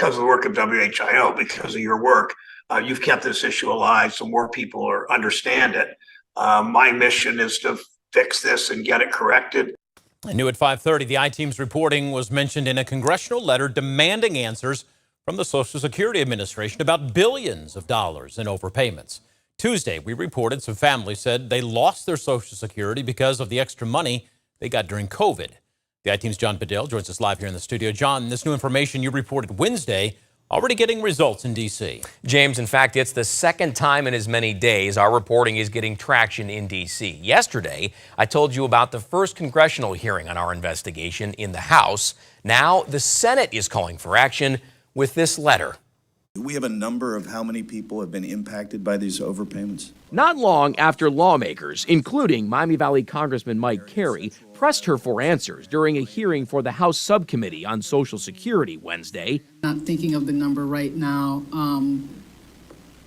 because of the work of WHIO, because of your work, you've kept this issue alive so more people understand it. My mission is to fix this and get it corrected. New at 5:30, the ITeam's reporting was mentioned in a congressional letter demanding answers from the Social Security Administration about billions of dollars in overpayments. Tuesday, we reported some families said they lost their Social Security because of the extra money they got during COVID. The ITeam's John Bedell joins us live here in the studio. John, this new information you reported Wednesday already getting results in D.C. James, in fact, it's the second time in as many days our reporting is getting traction in D.C. Yesterday, I told you about the first congressional hearing on our investigation in the House. Now the Senate is calling for action with this letter. Do we have a number of how many people have been impacted by these overpayments? Not long after lawmakers, including Miami Valley Congressman Mike Carey, pressed her for answers during a hearing for the House Subcommittee on Social Security Wednesday. Not thinking of the number right now,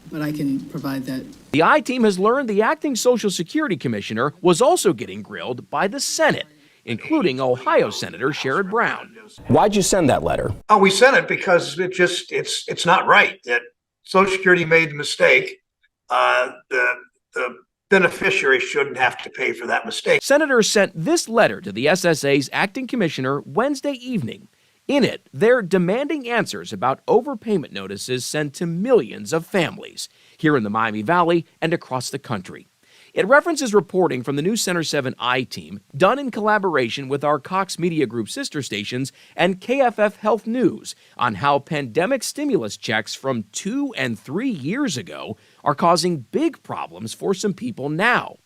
but I can provide that. The ITeam has learned the acting Social Security Commissioner was also getting grilled by the Senate, including Ohio Senator Sherrod Brown. Why'd you send that letter? Oh, we sent it because it's not right that Social Security made the mistake. The beneficiary shouldn't have to pay for that mistake. Senators sent this letter to the SSA's acting commissioner Wednesday evening. In it, they're demanding answers about overpayment notices sent to millions of families here in the Miami Valley and across the country. It references reporting from the new Center 7 ITeam, done in collaboration with our Cox Media Group sister stations and KFF Health News, on how pandemic stimulus checks from 2 and 3 years ago are causing big problems for some people now.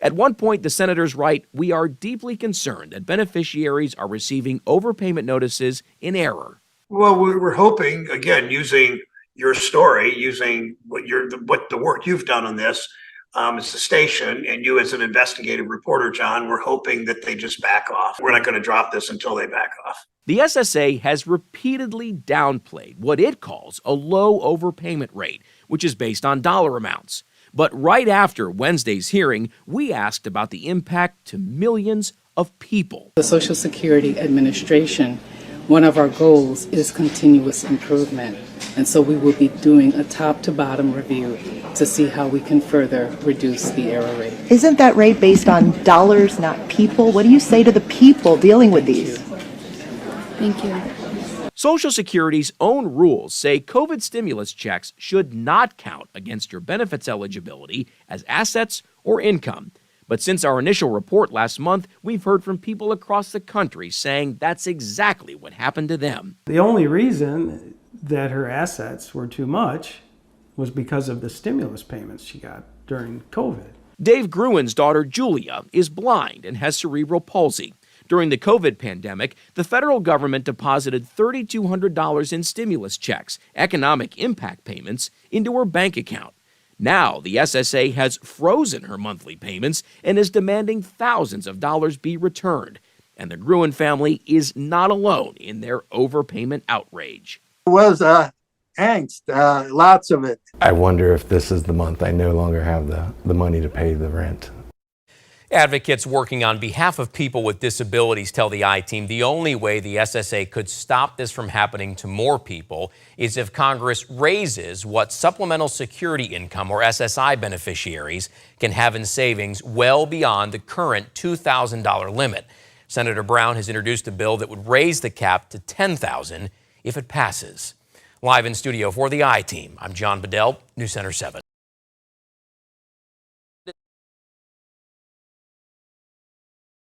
At one point, the senators write, "We are deeply concerned that beneficiaries are receiving overpayment notices in error." Well, we're hoping, again, using your story, using what the work you've done on this, as the station, and you as an investigative reporter, John, we're hoping that they just back off. We're not going to drop this until they back off. The SSA has repeatedly downplayed what it calls a low overpayment rate, which is based on dollar amounts. But right after Wednesday's hearing, we asked about the impact to millions of people. The Social Security Administration, one of our goals is continuous improvement. And so we will be doing a top-to-bottom review to see how we can further reduce the error rate. Isn't that rate based on dollars, not people? What do you say to the people dealing with these? Thank you. Social Security's own rules say COVID stimulus checks should not count against your benefits eligibility as assets or income. But since our initial report last month, we've heard from people across the country saying that's exactly what happened to them. The only reason that her assets were too much was because of the stimulus payments she got during COVID. Dave Gruen's daughter, Julia, is blind and has cerebral palsy. During the COVID pandemic, the federal government deposited $3,200 in stimulus checks, economic impact payments, into her bank account. Now, the SSA has frozen her monthly payments and is demanding thousands of dollars be returned. And the Gruen family is not alone in their overpayment outrage. It was angst, lots of it. I wonder if this is the month I no longer have the money to pay the rent. Advocates working on behalf of people with disabilities tell the ITeam the only way the SSA could stop this from happening to more people is if Congress raises what supplemental security income or SSI beneficiaries can have in savings well beyond the current $2,000 limit. Senator Brown has introduced a bill that would raise the cap to $10,000 if it passes. Live in studio for the ITeam, I'm John Bedell, News Center 7.